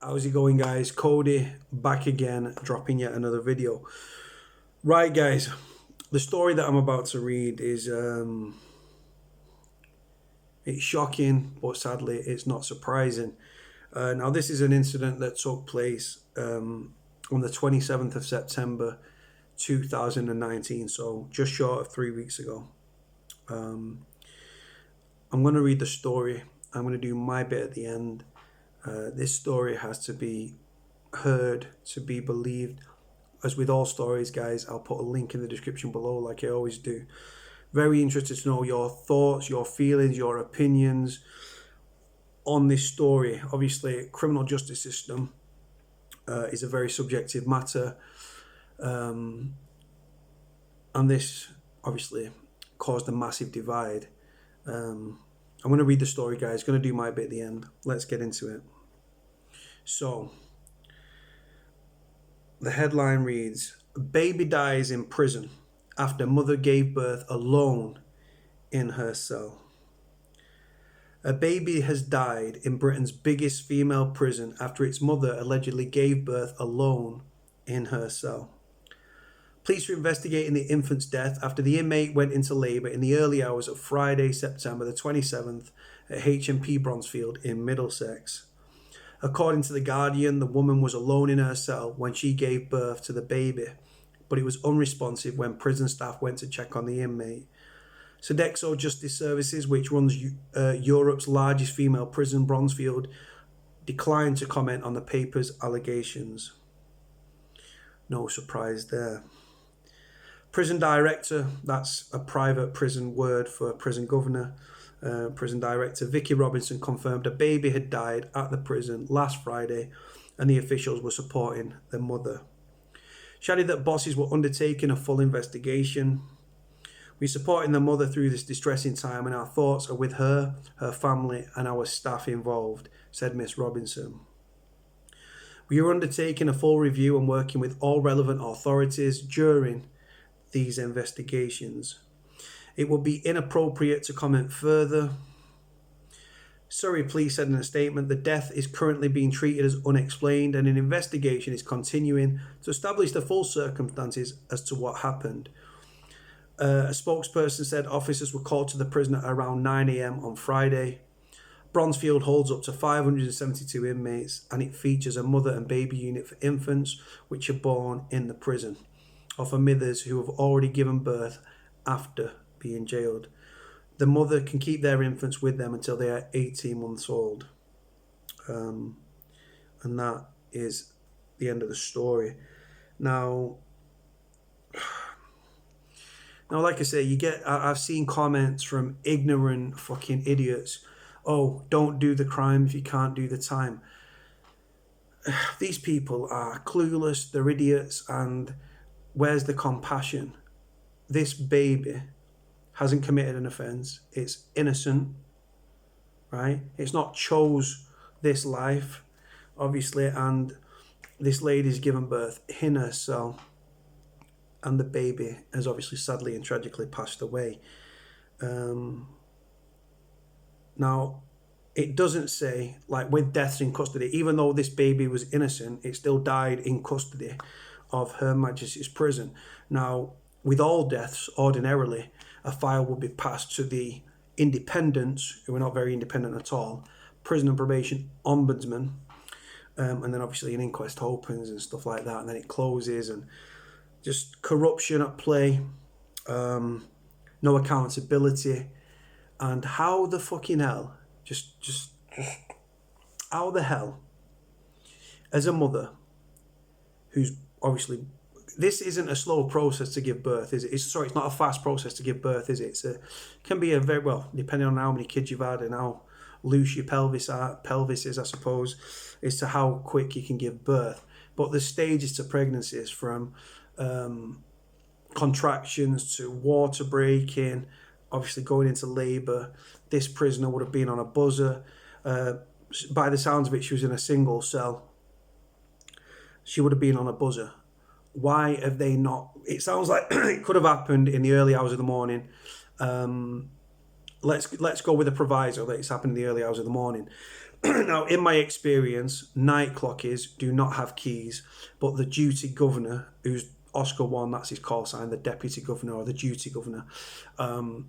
How's it going, guys? Cody back again, dropping yet another video. Right, guys, the story that I'm about to read is it's shocking, but sadly, it's not surprising. Now, this is an incident that took place on the 27th of September 2019, so just short of 3 weeks ago. I'm going to read the story. I'm going to do my bit at the end. This story has to be heard to be believed. As with all stories, guys, I'll put a link in the description below like I always do. Very interested to know your thoughts, your feelings, your opinions on this story. Obviously, criminal justice system is a very subjective matter, and this obviously caused a massive divide. I'm going to read the story, guys. Going to do my bit at the end. Let's get into it. So, the headline reads, "Baby dies in prison after mother gave birth alone in her cell." A baby has died in Britain's biggest female prison after its mother allegedly gave birth alone in her cell. Police are investigating the infant's death after the inmate went into labour in the early hours of Friday, September the 27th at HMP Bronzefield in Middlesex. According to The Guardian, the woman was alone in her cell when she gave birth to the baby, but it was unresponsive when prison staff went to check on the inmate. Sodexo Justice Services, which runs Europe's largest female prison, Bronzefield, declined to comment on the paper's allegations. No surprise there. Prison director, that's a private prison word for prison governor, prison director Vicky Robinson confirmed a baby had died at the prison last Friday and the officials were supporting the mother. She added that bosses were undertaking a full investigation. "We're supporting the mother through this distressing time and our thoughts are with her, her family and our staff involved," said Miss Robinson. "We are undertaking a full review and working with all relevant authorities during these investigations. It would be inappropriate to comment further." Surrey Police said in a statement, "The death is currently being treated as unexplained and an investigation is continuing to establish the full circumstances as to what happened." A spokesperson said officers were called to the prison at around 9 a.m. on Friday. Bronzefield holds up to 572 inmates and it features a mother and baby unit for infants which are born in the prison, or for mothers who have already given birth after being jailed. The mother can keep their infants with them until they are 18 months old. And that is the end of the story. Now, like I say, I've seen comments from ignorant fucking idiots. "Oh, don't do the crime if you can't do the time." These people are clueless, they're idiots, and where's the compassion? This baby hasn't committed an offence. It's innocent, right? It's not chose this life, obviously, and this lady's given birth in her cell, and the baby has obviously sadly and tragically passed away. Now, it doesn't say, like with deaths in custody, even though this baby was innocent, it still died in custody of Her Majesty's prison. Now, with all deaths, ordinarily, a file will be passed to the independents, who are not very independent at all, prison and probation ombudsman, and then obviously an inquest opens and stuff like that, and then it closes, and just corruption at play, no accountability, and how the fucking hell, just how the hell, as a mother who's obviously, this isn't a slow process to give birth, is it? It's not a fast process to give birth, is it? It can be a very, well, depending on how many kids you've had and how loose your pelvis is, I suppose, as to how quick you can give birth. But the stages to pregnancy is from contractions to water breaking, obviously going into labour. This prisoner would have been on a buzzer. By the sounds of it, she was in a single cell. She would have been on a buzzer. Why have they not? It sounds like it could have happened in the early hours of the morning. Let's go with a proviso that it's happened in the early hours of the morning. Now, in my experience, night clockies do not have keys, but the duty governor, who's Oscar One, that's his call sign, the deputy governor or the duty governor, and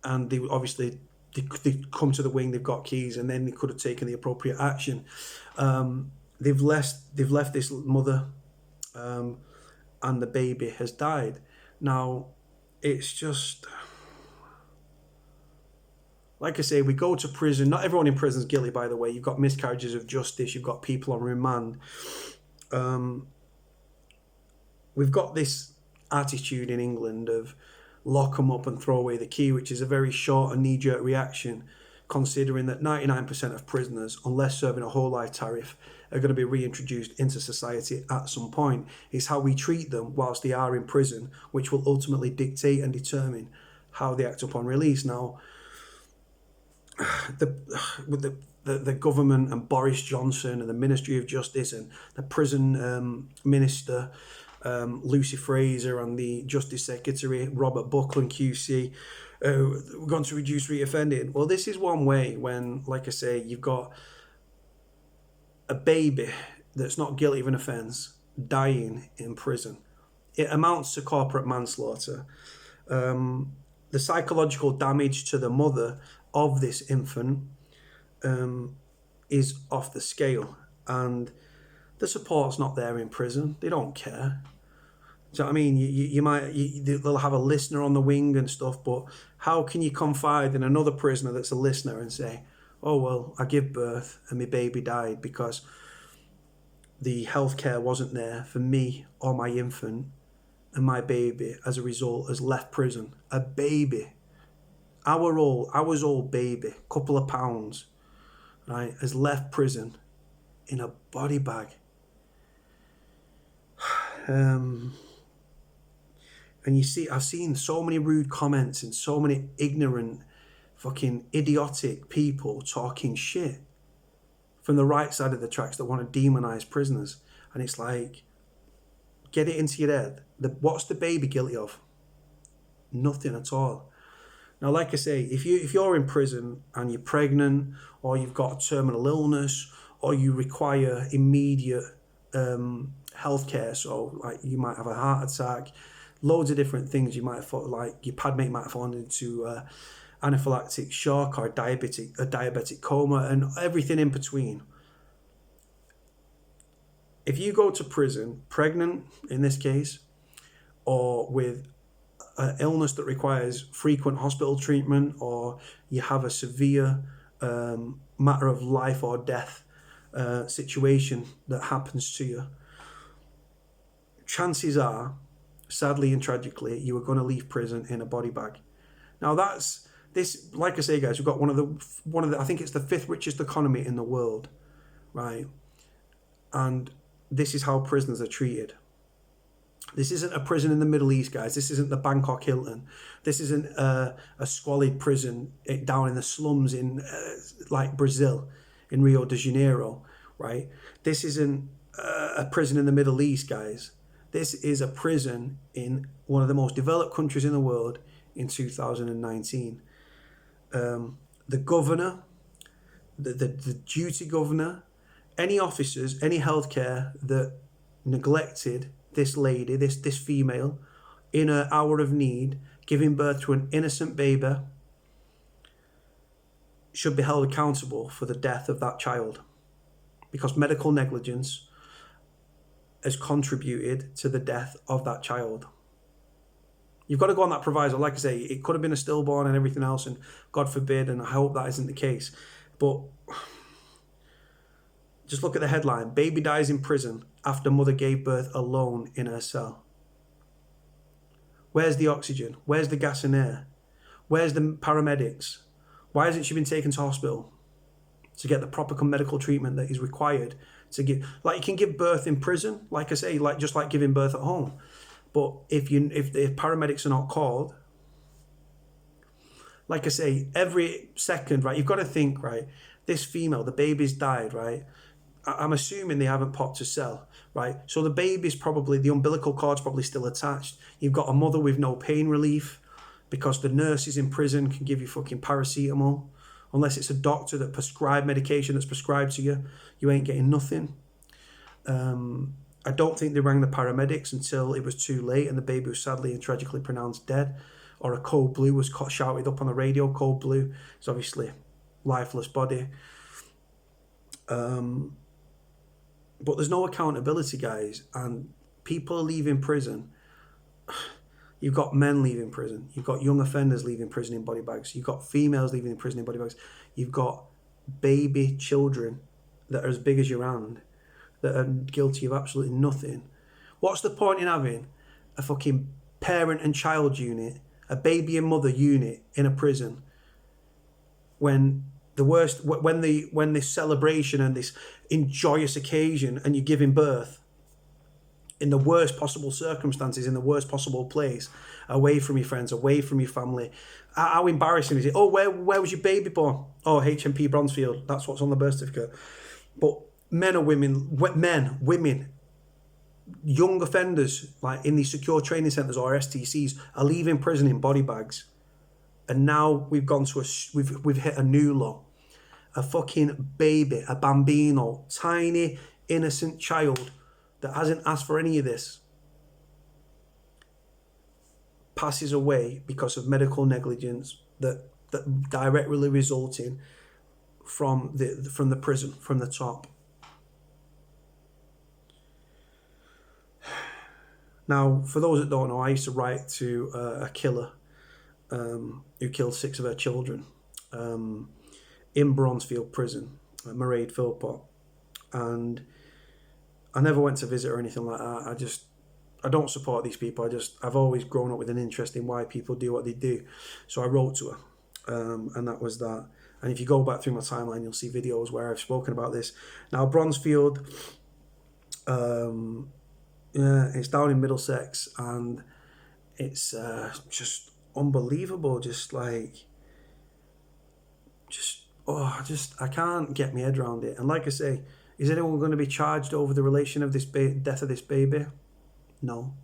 they obviously they come to the wing, they've got keys, and then they could have taken the appropriate action. They've left this mother, and the baby has died. Now, it's just, like I say, we go to prison. Not everyone in prison is guilty, by the way. You've got miscarriages of justice. You've got people on remand. We've got this attitude in England of lock them up and throw away the key, which is a very short and knee-jerk reaction, considering that 99% of prisoners, unless serving a whole life tariff, are going to be reintroduced into society at some point. It's how we treat them whilst they are in prison, which will ultimately dictate and determine how they act upon release. Now, the government and Boris Johnson and the Ministry of Justice and the prison minister, Lucy Fraser, and the Justice Secretary, Robert Buckland QC, we're going to reduce reoffending. Well, this is one way when, like I say, you've got a baby that's not guilty of an offence dying in prison. It amounts to corporate manslaughter. The psychological damage to the mother of this infant is off the scale, and the support's not there in prison. They don't care. So I mean, they'll have a listener on the wing and stuff, but how can you confide in another prisoner that's a listener and say, oh, well, I give birth and my baby died because the healthcare wasn't there for me or my infant, and my baby, as a result, has left prison. A baby, hours old baby, couple of pounds, right, has left prison in a body bag. And you see, I've seen so many rude comments and so many ignorant, fucking idiotic people talking shit from the right side of the tracks that want to demonize prisoners. And it's like, get it into your head. What's the baby guilty of? Nothing at all. Now, like I say, if you're in prison and you're pregnant, or you've got a terminal illness, or you require immediate healthcare, so like you might have a heart attack, loads of different things, you might have thought, like your padmate might have fallen into anaphylactic shock or a diabetic coma, and everything in between. If you go to prison pregnant, in this case, or with an illness that requires frequent hospital treatment, or you have a severe matter of life or death situation that happens to you, chances are, sadly and tragically, you are going to leave prison in a body bag. Now that's this, like I say, guys, we've got one of the I think it's the 5th richest economy in the world, right? And this is how prisoners are treated. This isn't a prison in the Middle East, guys. This isn't the Bangkok Hilton. This isn't a squalid prison down in the slums in like Brazil, in Rio de Janeiro, right? This isn't a prison in the Middle East, guys. This is a prison in one of the most developed countries in the world in 2019. The governor, the duty governor, any officers, any healthcare that neglected this lady, this female, in her hour of need, giving birth to an innocent baby, should be held accountable for the death of that child, because medical negligence has contributed to the death of that child. You've got to go on that proviso. Like I say, it could have been a stillborn and everything else, and God forbid, and I hope that isn't the case. But just look at the headline: baby dies in prison after mother gave birth alone in her cell. Where's the oxygen? Where's the gas and air? Where's the paramedics? Why hasn't she been taken to hospital to get the proper medical treatment that is required to give? Like, you can give birth in prison, like I say, like just like giving birth at home. But if the paramedics are not called, like I say, every second, right, you've got to think, right, this female, the baby's died, right? I'm assuming they haven't popped a cell, right? So the baby's probably, the umbilical cord's probably still attached. You've got a mother with no pain relief because the nurses in prison can give you fucking paracetamol Unless it's a doctor that prescribed medication that's prescribed to you, you ain't getting nothing. I don't think they rang the paramedics until it was too late and the baby was sadly and tragically pronounced dead, or a code blue was shouted up on the radio. Code blue is obviously lifeless body. But there's no accountability, guys, and people are leaving prison. You've got men leaving prison. You've got young offenders leaving prison in body bags. You've got females leaving prison in body bags. You've got baby children that are as big as your hand that are guilty of absolutely nothing. What's the point in having a fucking parent and child unit, a baby and mother unit in a prison, when this celebration and this joyous occasion and you're giving birth in the worst possible circumstances, in the worst possible place, away from your friends, away from your family? How embarrassing is it? Oh, where was your baby born? Oh, HMP Bronzefield. That's what's on the birth certificate. But men, women, young offenders, like in these secure training centres or SDCs, are leaving prison in body bags. And now we've hit a new low. A fucking baby, a bambino, tiny, innocent child that hasn't asked for any of this, passes away because of medical negligence that directly resulting from the prison, from the top. Now, for those that don't know, I used to write to a killer who killed 6 of her children in Bronzefield prison, Mairead Philpott, and I never went to visit or anything like that. I don't support these people. I've always grown up with an interest in why people do what they do. So I wrote to her, and that was that. And if you go back through my timeline, you'll see videos where I've spoken about this. Now, Bronzefield, it's down in Middlesex, and it's just unbelievable. I can't get my head around it. And like I say, is anyone going to be charged over the relation of this death of this baby? No.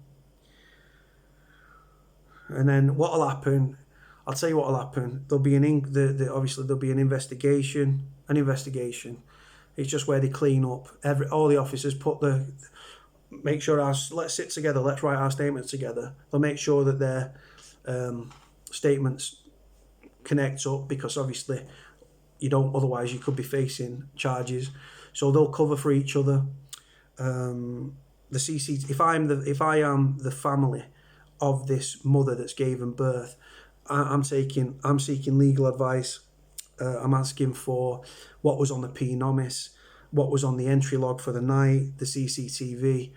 And then what'll happen? I'll tell you what'll happen. There'll be obviously there'll be an investigation. It's just where they clean up. All the officers make sure let's sit together. Let's write our statements together. They'll make sure that their statements connect up, because obviously otherwise you could be facing charges. So they'll cover for each other. The CC. If I am the family of this mother that's given birth, I'm seeking legal advice. I'm asking for what was on the P-nomis, what was on the entry log for the night, the CCTV,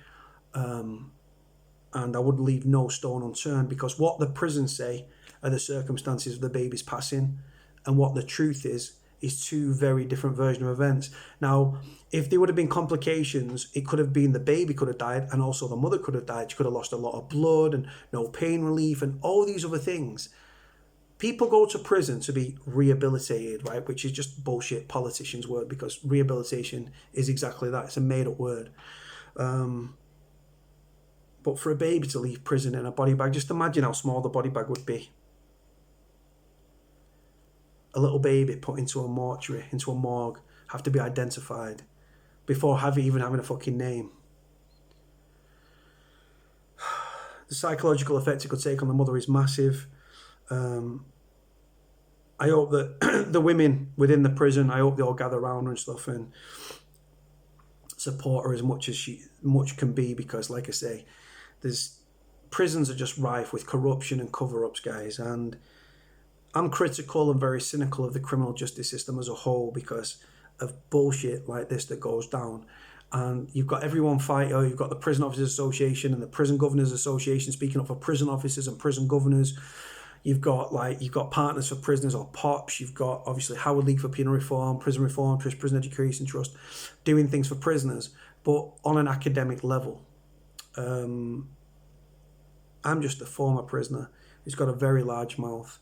and I would leave no stone unturned, because what the prisons say are the circumstances of the baby's passing, and what the truth is two very different versions of events. Now, if there would have been complications, it could have been the baby could have died and also the mother could have died. She could have lost a lot of blood and no pain relief and all these other things. People go to prison to be rehabilitated, right? Which is just bullshit politicians' word, because rehabilitation is exactly that. It's a made-up word. But for a baby to leave prison in a body bag, just imagine how small the body bag would be. A little baby put into a mortuary, into a morgue, have to be identified before even having a fucking name. The psychological effect it could take on the mother is massive. I hope that the women within the prison, I hope they all gather around her and stuff and support her as much can be, because like I say, prisons are just rife with corruption and cover-ups, guys, and I'm critical and very cynical of the criminal justice system as a whole because of bullshit like this that goes down. And you've got everyone fighting. You've got the Prison Officers Association and the Prison Governors Association speaking up for prison officers and prison governors. You've got Partners for Prisoners, or POPs. You've got obviously Howard League for Penal Reform, Prison Education Trust, doing things for prisoners, but on an academic level. I'm just a former prisoner who's got a very large mouth.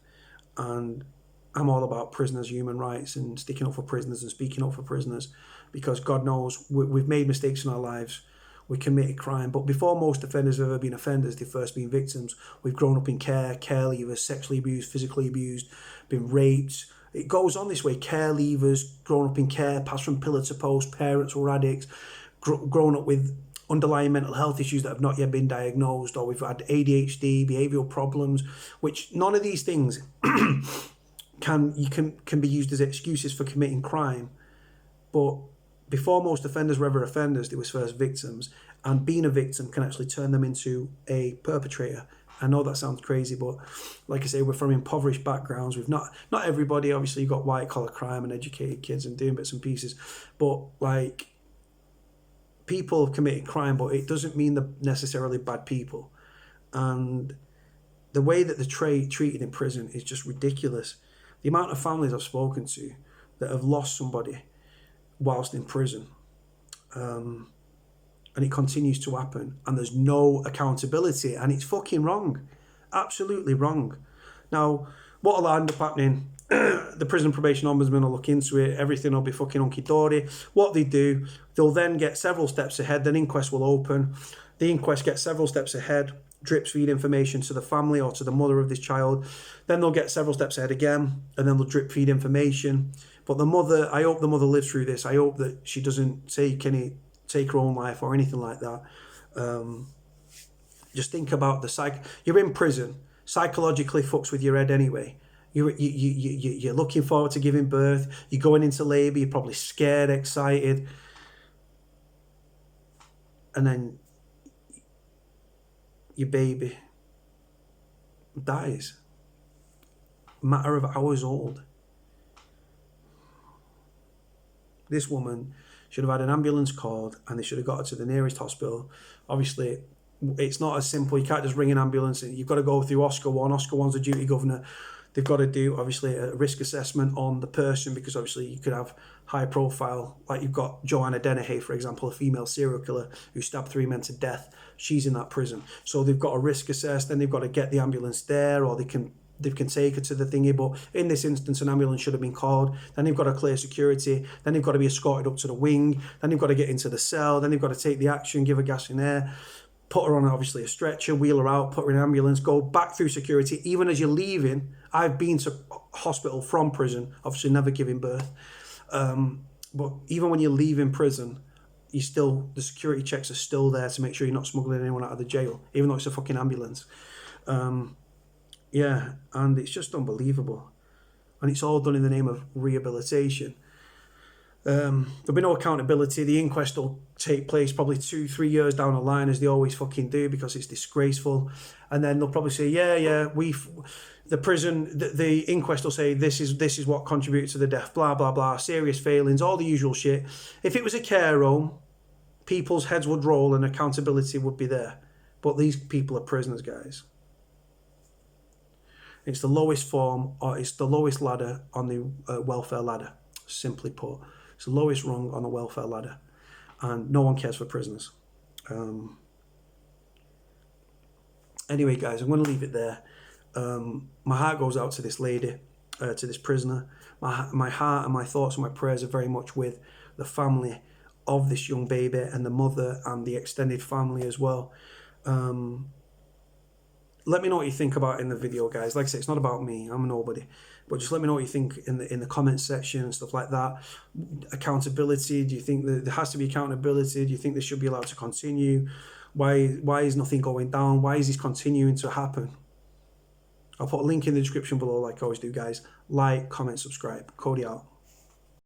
And I'm all about prisoners' human rights and sticking up for prisoners and speaking up for prisoners, because God knows we've made mistakes in our lives. We committed crime. But before most offenders have ever been offenders, they've first been victims. We've grown up in care leavers, sexually abused, physically abused, been raped, It goes on this way. Care leavers, grown up in care, passed from pillar to post, parents were addicts, grown up with underlying mental health issues that have not yet been diagnosed, or we've had ADHD, behavioural problems, which none of these things can be used as excuses for committing crime. But before most offenders were ever offenders, they were first victims, and being a victim can actually turn them into a perpetrator. I know that sounds crazy, but like I say, we're from impoverished backgrounds. We've not everybody, obviously, you've got white collar crime and educated kids and doing bits and pieces, but like, people have committed crime, but it doesn't mean they're necessarily bad people. And the way that they're treated in prison is just ridiculous. The amount of families I've spoken to that have lost somebody whilst in prison, and it continues to happen, and there's no accountability, and it's fucking wrong. Absolutely wrong. Now, what will end up happening, the prison probation ombudsman will look into it, everything will be fucking hunky-dory. What they do, they'll then get several steps ahead, then inquest will open. The inquest gets several steps ahead, drips feed information to the family or to the mother of this child. Then they'll get several steps ahead again, and then they'll drip feed information. But the mother, I hope the mother lives through this. I hope that she doesn't take her own life or anything like that. Just think about you're in prison, psychologically fucks with your head anyway. You're looking forward to giving birth, you're going into labour, you're probably scared, excited, and then your baby dies. Matter of hours old. This woman should have had an ambulance called, and they should have got her to the nearest hospital. Obviously, it's not as simple. You can't just ring an ambulance. You've got to go through Oscar 1. Oscar 1's the duty governor. They've got to do, obviously, a risk assessment on the person, because obviously you could have high profile, like you've got Joanna Dennehy, for example, a female serial killer who stabbed 3 men to death. She's in that prison. So they've got a risk assess, then they've got to get the ambulance there, or they can take her to the thingy. But in this instance, an ambulance should have been called. Then they've got to clear security. Then they've got to be escorted up to the wing. Then they've got to get into the cell. Then they've got to take the action, give her gas in air, put her on, obviously, a stretcher, wheel her out, put her in an ambulance, go back through security. Even as you're leaving, I've been to hospital from prison, obviously never giving birth. But even when you're leaving prison, the security checks are still there to make sure you're not smuggling anyone out of the jail, even though it's a fucking ambulance. Yeah, and it's just unbelievable. And it's all done in the name of rehabilitation. There'll be no accountability. The inquest will take place probably 2-3 years down the line, as they always fucking do, because it's disgraceful. And then they'll probably say, the inquest will say this is what contributed to the death, blah blah blah, serious failings, all the usual shit. If it was a care home, people's heads would roll and accountability would be there. But these people are prisoners, guys. It's the lowest form, or it's the lowest ladder on the welfare ladder, simply put. It's the lowest rung on the welfare ladder, and no one cares for prisoners. Anyway, guys, I'm going to leave it there. My heart goes out to this lady, to this prisoner. My heart and my thoughts and my prayers are very much with the family of this young baby, and the mother and the extended family as well. Let me know what you think about it in the video, guys. Like I say, it's not about me. I'm a nobody. But just let me know what you think in the comments section and stuff like that. Accountability. Do you think that there has to be accountability? Do you think this should be allowed to continue? Why is nothing going down? Why is this continuing to happen? I'll put a link in the description below, like I always do, guys. Like, comment, subscribe. Cody out.